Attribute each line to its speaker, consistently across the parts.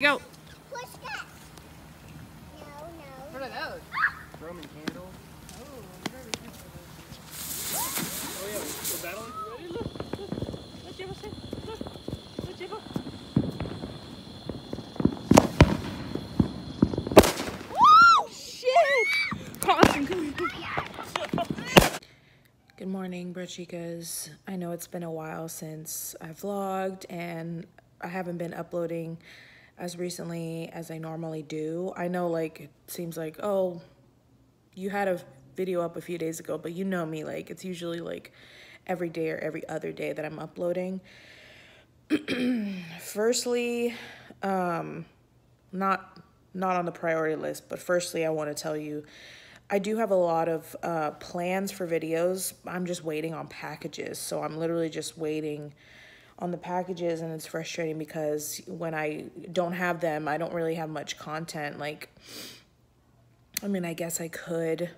Speaker 1: Go.
Speaker 2: Push that. No.
Speaker 3: What are those?
Speaker 4: Roman candles.
Speaker 3: Oh, very good for
Speaker 4: Oh yeah, we're battling.
Speaker 1: Ready? Look. Look, Jimbo, see? Look. Look, Jimbo. Woo! Shit! Austin, come here. Good morning, BROCHIKAS. I know it's been a while since I vlogged and I haven't been uploading as recently as I normally do. I know, like, it seems like, oh, you had a video up a few days ago, but you know me, like, it's usually like every day or every other day that I'm uploading. Firstly, not on the priority list, but firstly, I want to tell you, I do have a lot of plans for videos. I'm just waiting on packages, so I'm literally just waiting on the packages, and it's frustrating because when I don't have them, I don't really have much content. Like, I mean, I guess I could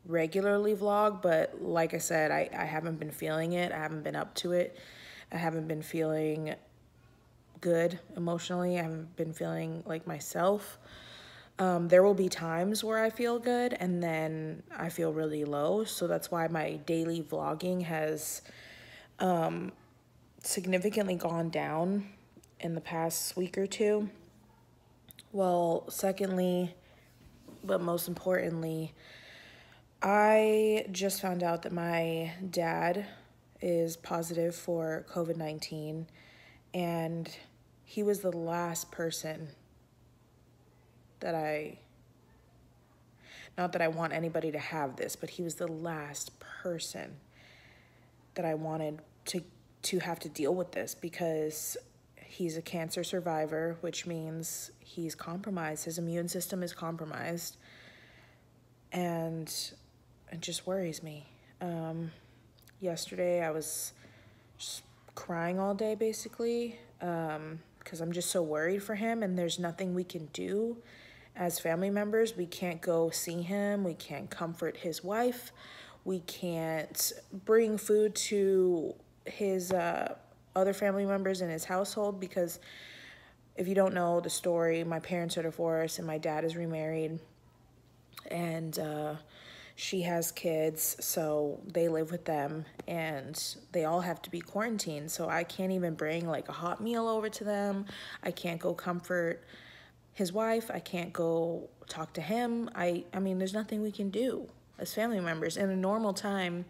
Speaker 1: regularly vlog, but like I said, I haven't been feeling it. I haven't been up to it. I haven't been feeling good emotionally. I haven't been feeling like myself. There will be times where I feel good and then I feel really low. So that's why my daily vlogging has significantly gone down in the past week or two. Well, secondly, but most importantly, I just found out that my dad is positive for COVID-19, and he was the last person that not that I want anybody to have this, but he was the last person that I wanted to have to deal with this, because he's a cancer survivor, which means he's compromised. His immune system is compromised, and it just worries me. Yesterday I was just crying all day, basically, because I'm just so worried for him, and there's nothing we can do as family members. We can't go see him. We can't comfort his wife. We can't bring food to his other family members in his household, because if you don't know the story, my parents are divorced and my dad is remarried, and she has kids, so they live with them, and they all have to be quarantined. So I can't even bring like a hot meal over to them. I can't go comfort his wife. I can't go talk to him. I mean, there's nothing we can do as family members. In a normal time,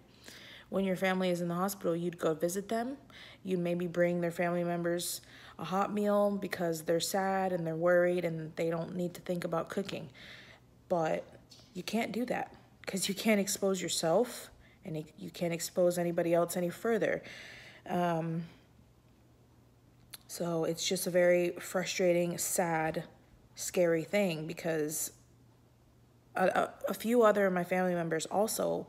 Speaker 1: when your family is in the hospital, you'd go visit them. You'd maybe bring their family members a hot meal because they're sad and they're worried and they don't need to think about cooking. But you can't do that because you can't expose yourself, and you can't expose anybody else any further. So it's just a very frustrating, sad, scary thing, because a few other of my family members also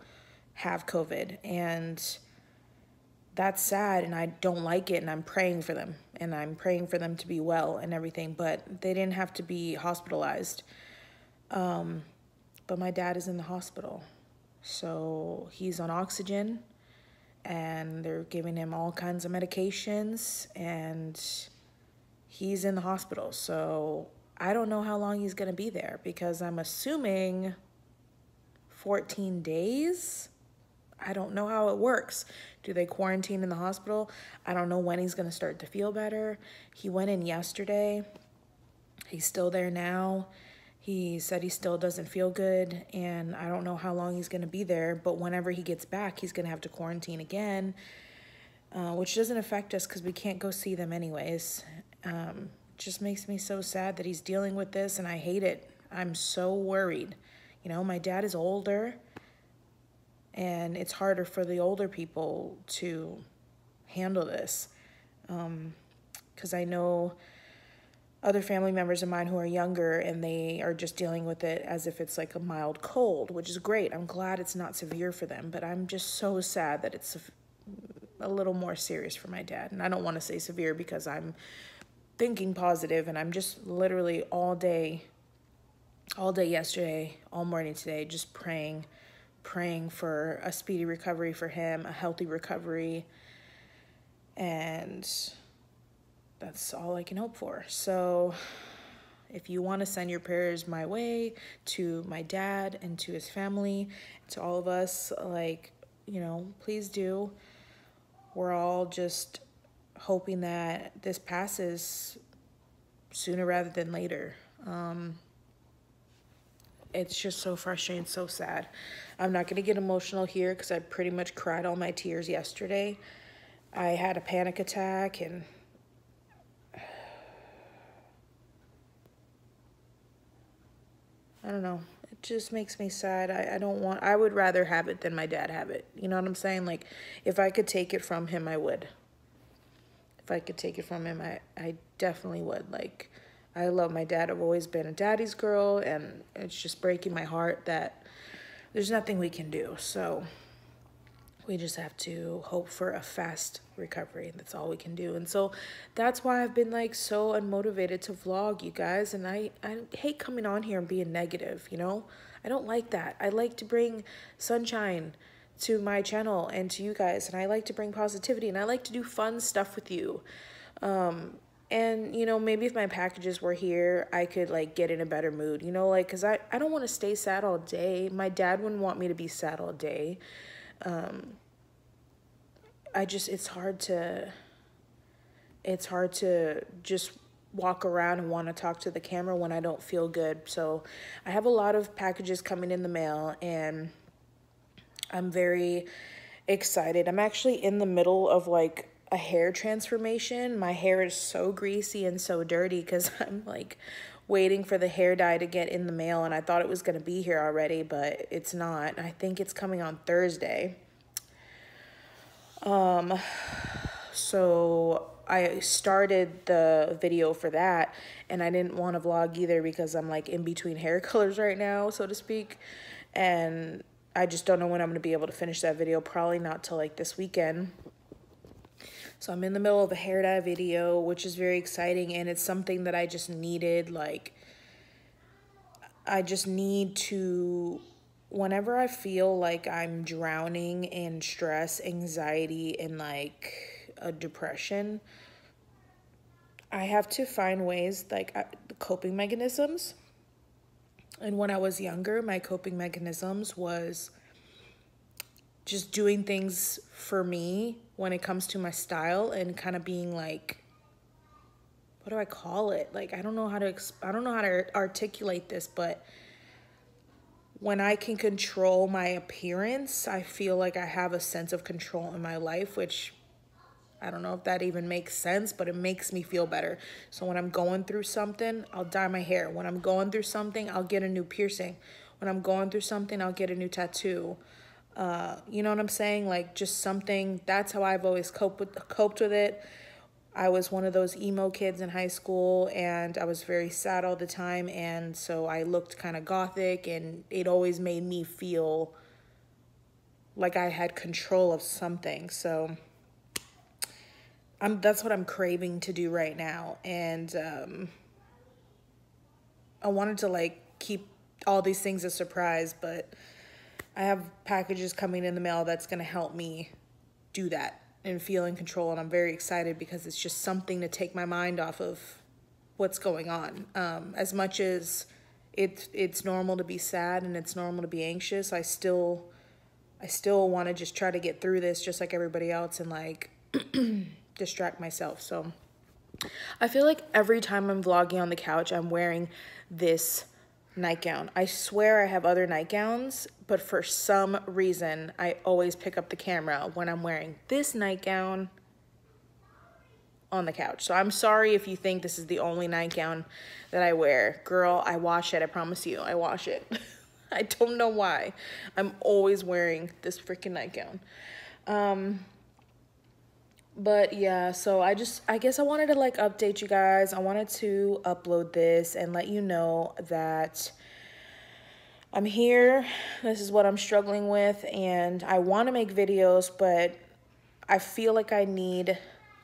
Speaker 1: have COVID, and that's sad, and I don't like it, and I'm praying for them, and I'm praying for them to be well and everything, but they didn't have to be hospitalized. But my dad is in the hospital, so he's on oxygen, and they're giving him all kinds of medications, and he's in the hospital. So I don't know how long he's gonna be there, because I'm assuming 14 days. I don't know how it works. Do they quarantine in the hospital? I don't know when he's gonna start to feel better. He went in yesterday. He's still there now. He said he still doesn't feel good, and I don't know how long he's gonna be there, but whenever he gets back, he's gonna have to quarantine again, which doesn't affect us because we can't go see them anyways. Just makes me so sad that he's dealing with this, and I hate it. I'm so worried. You know, my dad is older, and it's harder for the older people to handle this, because I know other family members of mine who are younger, and they are just dealing with it as if it's like a mild cold, which is great. I'm glad it's not severe for them, but I'm just so sad that it's a little more serious for my dad. And I don't want to say severe because I'm thinking positive, and I'm just literally all day yesterday, all morning today, just praying for a speedy recovery for him, a healthy recovery, and that's all I can hope for. So if you want to send your prayers my way, to my dad and to his family, to all of us, like, you know, please do. We're all just hoping that this passes sooner rather than later. It's just so frustrating, so sad. I'm not going to get emotional here because I pretty much cried all my tears yesterday. I had a panic attack, and I don't know. It just makes me sad. I would rather have it than my dad have it. You know what I'm saying? Like, if I could take it from him, I would. If I could take it from him, I definitely would. Like, I love my dad. I've always been a daddy's girl, and it's just breaking my heart that there's nothing we can do. So we just have to hope for a fast recovery. That's all we can do. And so that's why I've been like so unmotivated to vlog, you guys. And I hate coming on here and being negative, you know? I don't like that. I like to bring sunshine to my channel and to you guys. And I like to bring positivity, and I like to do fun stuff with you. And, you know, maybe if my packages were here, I could, like, get in a better mood, you know, like, because I don't want to stay sad all day. My dad wouldn't want me to be sad all day. It's hard to just walk around and want to talk to the camera when I don't feel good. So I have a lot of packages coming in the mail, and I'm very excited. I'm actually in the middle of, like, a hair transformation. My hair is so greasy and so dirty because I'm like waiting for the hair dye to get in the mail, and I thought it was going to be here already, but it's not. I think it's coming on Thursday. So I started the video for that, and I didn't want to vlog either because I'm like in between hair colors right now, so to speak, and I just don't know when I'm going to be able to finish that video. Probably not till like this weekend. So I'm in the middle of a hair dye video, which is very exciting, and it's something that I just needed. Like, I just need to, whenever I feel like I'm drowning in stress, anxiety, and like a depression, I have to find ways, like coping mechanisms. And when I was younger, my coping mechanisms was just doing things for me when it comes to my style, and kind of being like, what do I call it? Like, I don't know how to articulate this, but when I can control my appearance, I feel like I have a sense of control in my life, which I don't know if that even makes sense, but it makes me feel better. So when I'm going through something, I'll dye my hair. When I'm going through something, I'll get a new piercing. When I'm going through something, I'll get a new tattoo. You know what I'm saying? Like, just something. That's how I've always coped with it. I was one of those emo kids in high school, and I was very sad all the time, and so I looked kind of gothic, and it always made me feel like I had control of something. So that's what I'm craving to do right now. And I wanted to like keep all these things a surprise, but I have packages coming in the mail that's going to help me do that and feel in control. And I'm very excited because it's just something to take my mind off of what's going on. As much as it's normal to be sad and it's normal to be anxious, I still want to just try to get through this just like everybody else, and like distract myself. So I feel like every time I'm vlogging on the couch, I'm wearing this nightgown. I swear I have other nightgowns, but for some reason I always pick up the camera when I'm wearing this nightgown on the couch. So I'm sorry if you think this is the only nightgown that I wear. Girl, I wash it. I promise you, I wash it. I don't know why. I'm always wearing this freaking nightgown. But yeah, so I guess I wanted to like update you guys. I wanted to upload this and let you know that I'm here. This is what I'm struggling with, and I want to make videos, but I feel like I need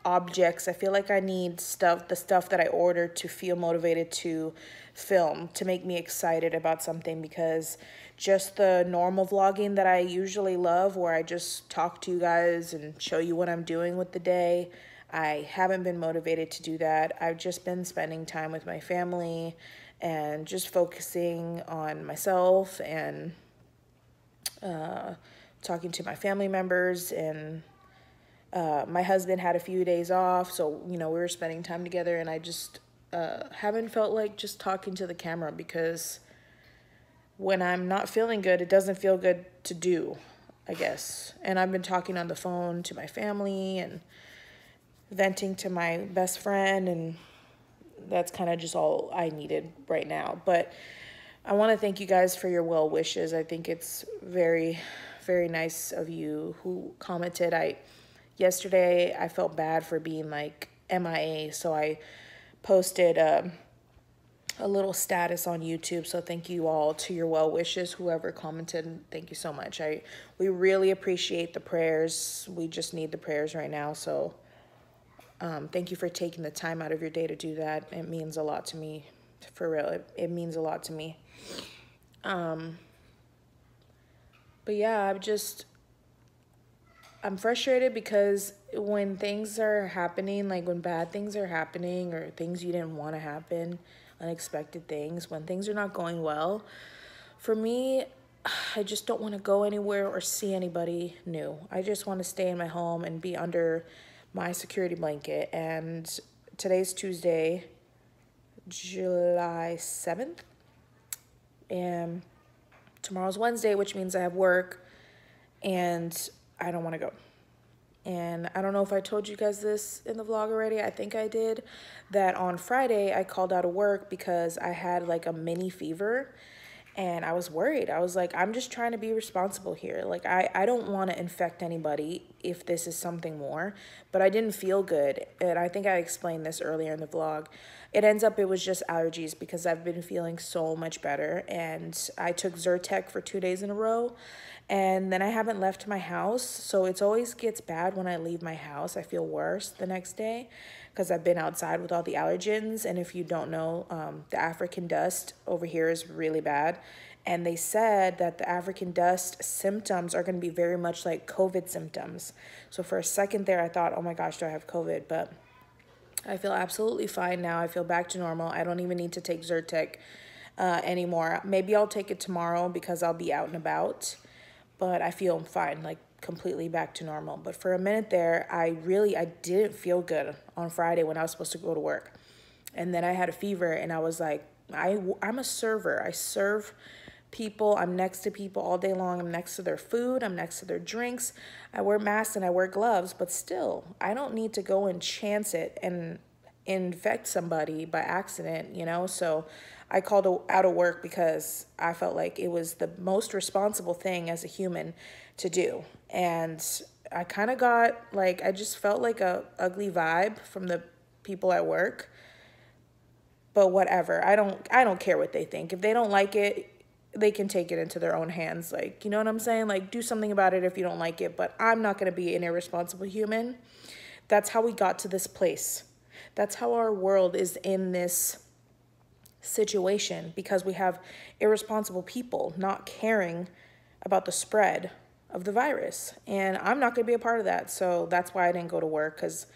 Speaker 1: objects. I feel like I need the stuff that I ordered to feel motivated to film, to make me excited about something, because just the normal vlogging that I usually love, where I just talk to you guys and show you what I'm doing with the day, I haven't been motivated to do that. I've just been spending time with my family and just focusing on myself and talking to my family members. And my husband had a few days off, so, you know, we were spending time together, and I just haven't felt like just talking to the camera, because when I'm not feeling good, it doesn't feel good to do, I guess. And I've been talking on the phone to my family and venting to my best friend, and that's kind of just all I needed right now. But I want to thank you guys for your well wishes. I think it's very, very nice of you who commented. Yesterday I felt bad for being like MIA, so I posted a little status on YouTube. So thank you all to your well wishes, whoever commented. Thank you so much. We really appreciate the prayers. We just need the prayers right now. So thank you for taking the time out of your day to do that. It means a lot to me, for real. It means a lot to me. But yeah, I'm frustrated because when things are happening, like when bad things are happening or things you didn't want to happen, unexpected things, when things are not going well, for me, I just don't want to go anywhere or see anybody new. I just want to stay in my home and be under my security blanket. And today's Tuesday, July 7th, and tomorrow's Wednesday, which means I have work, and I don't want to go. And I don't know if I told you guys this in the vlog already. I think I did. That on Friday, I called out of work because I had like a mini fever. And I was worried. I was like, I'm just trying to be responsible here. Like, I don't want to infect anybody if this is something more. But I didn't feel good. And I think I explained this earlier in the vlog. It was just allergies because I've been feeling so much better. And I took Zyrtec for 2 days in a row. And then I haven't left my house. So it always gets bad when I leave my house. I feel worse the next day because I've been outside with all the allergens. And if you don't know, the African dust over here is really bad. And they said that the African dust symptoms are going to be very much like COVID symptoms. So for a second there, I thought, oh my gosh, do I have COVID? But I feel absolutely fine now. I feel back to normal. I don't even need to take Zyrtec anymore. Maybe I'll take it tomorrow because I'll be out and about. But I feel fine, like completely back to normal. But for a minute there, I didn't feel good on Friday when I was supposed to go to work. And then I had a fever, and I was like, I'm a server. I serve people. I'm next to people all day long. I'm next to their food. I'm next to their drinks. I wear masks and I wear gloves, but still, I don't need to go and chance it and infect somebody by accident, you know? So I called out of work because I felt like it was the most responsible thing as a human to do. And I kind of got like, I just felt like a ugly vibe from the people at work. But whatever, I don't care what they think. If they don't like it, they can take it into their own hands. Like, you know what I'm saying? Like, do something about it if you don't like it. But I'm not going to be an irresponsible human. That's how we got to this place. That's how our world is in this situation, because we have irresponsible people not caring about the spread of the virus. And I'm not going to be a part of that. So that's why I didn't go to work, because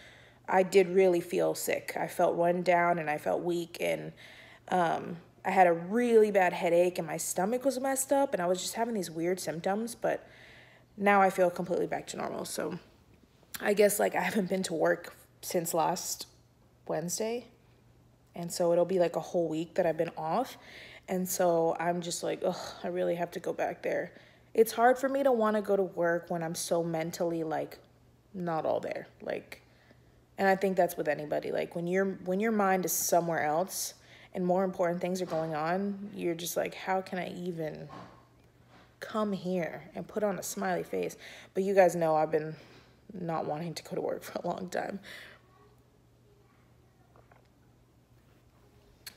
Speaker 1: I did really feel sick. I felt run down and I felt weak, and I had a really bad headache and my stomach was messed up, and I was just having these weird symptoms. But now I feel completely back to normal. So I guess like I haven't been to work since last Wednesday. And so it'll be like a whole week that I've been off. And so I'm just like, ugh, I really have to go back there. It's hard for me to want to go to work when I'm so mentally like not all there. Like, and I think that's with anybody. Like when your mind is somewhere else and more important things are going on, you're just like, how can I even come here and put on a smiley face? But you guys know I've been not wanting to go to work for a long time.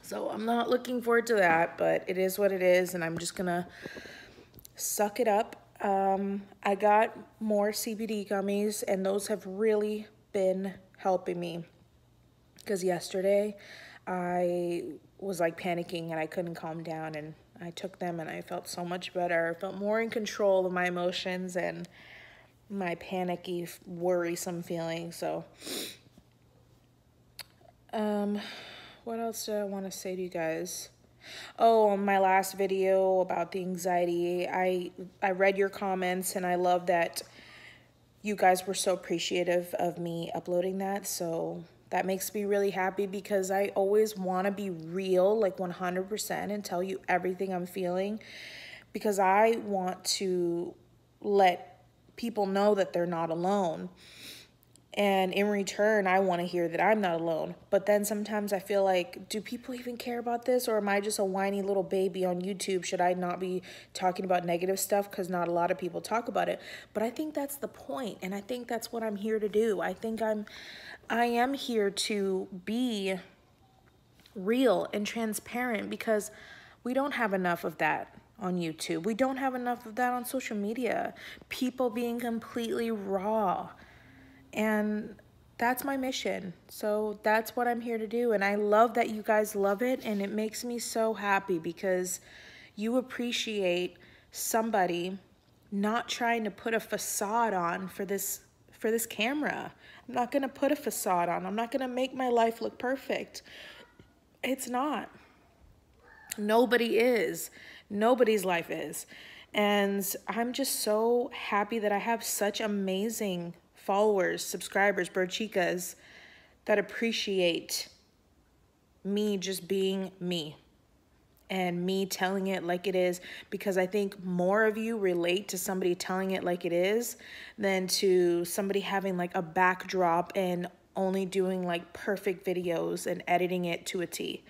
Speaker 1: So I'm not looking forward to that, but it is what it is, and I'm just gonna suck it up. I got more CBD gummies, and those have really been helping me, because yesterday I was like panicking and I couldn't calm down, and I took them and I felt so much better. I felt more in control of my emotions and my panicky, worrisome feelings. So What else do I want to say to you guys? Oh, on my last video about the anxiety, I read your comments, and I love that you guys were so appreciative of me uploading that. So that makes me really happy, because I always want to be real, like 100%, and tell you everything I'm feeling, because I want to let people know that they're not alone. And in return, I want to hear that I'm not alone. But then sometimes I feel like, do people even care about this? Or am I just a whiny little baby on YouTube? Should I not be talking about negative stuff because not a lot of people talk about it? But I think that's the point, and I think that's what I'm here to do. I think I am here to be real and transparent, because we don't have enough of that on YouTube. We don't have enough of that on social media. People being completely raw. And that's my mission. So that's what I'm here to do. And I love that you guys love it. And it makes me so happy, because you appreciate somebody not trying to put a facade on for this camera. I'm not going to put a facade on. I'm not going to make my life look perfect. It's not. Nobody is. Nobody's life is. And I'm just so happy that I have such amazing followers, subscribers, BROCHIKAS, that appreciate me just being me and me telling it like it is, because I think more of you relate to somebody telling it like it is than to somebody having like a backdrop and only doing like perfect videos and editing it to a T.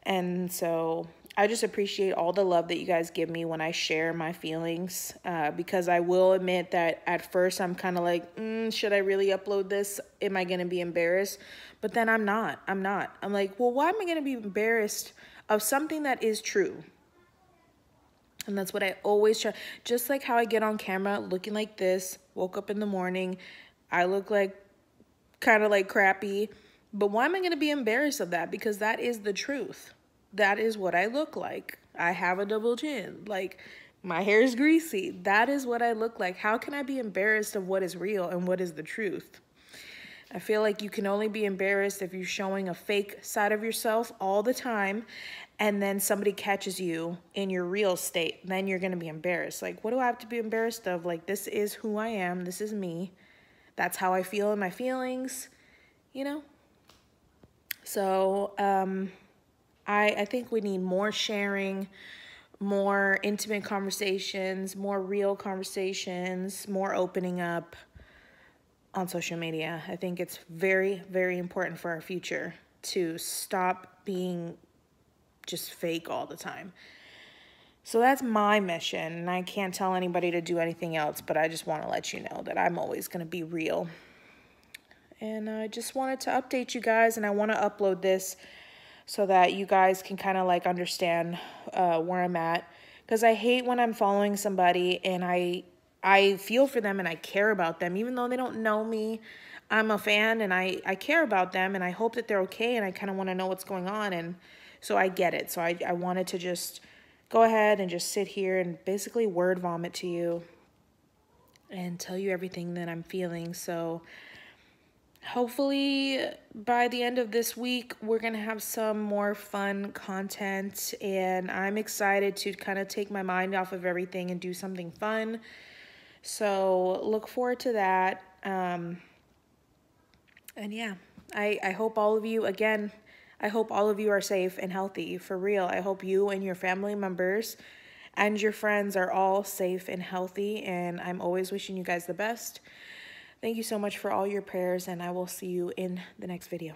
Speaker 1: And so I just appreciate all the love that you guys give me when I share my feelings, because I will admit that at first I'm kind of like, should I really upload this? Am I going to be embarrassed? But then I'm not. I'm like, well, why am I going to be embarrassed of something that is true? And that's what I always try. Just like how I get on camera looking like this, woke up in the morning, I look like kind of like crappy. But why am I going to be embarrassed of that? Because that is the truth. That is what I look like. I have a double chin. Like, my hair is greasy. That is what I look like. How can I be embarrassed of what is real and what is the truth? I feel like you can only be embarrassed if you're showing a fake side of yourself all the time, and then somebody catches you in your real state. Then you're going to be embarrassed. Like, what do I have to be embarrassed of? Like, this is who I am. This is me. That's how I feel in my feelings, you know? So, I think we need more sharing, more intimate conversations, more real conversations, more opening up on social media. I think it's very, very important for our future to stop being just fake all the time. So that's my mission, and I can't tell anybody to do anything else, but I just want to let you know that I'm always going to be real. And I just wanted to update you guys, and I want to upload this so that you guys can kind of like understand where I'm at. Because I hate when I'm following somebody and I feel for them and I care about them. Even though they don't know me, I'm a fan and I care about them and I hope that they're okay, and I kind of want to know what's going on. And so I get it. So I wanted to just go ahead and just sit here and basically word vomit to you and tell you everything that I'm feeling. So hopefully by the end of this week, we're going to have some more fun content, and I'm excited to kind of take my mind off of everything and do something fun. So look forward to that. And yeah, I hope all of you, again, I hope all of you are safe and healthy, for real. I hope you and your family members and your friends are all safe and healthy, and I'm always wishing you guys the best. Thank you so much for all your prayers, and I will see you in the next video.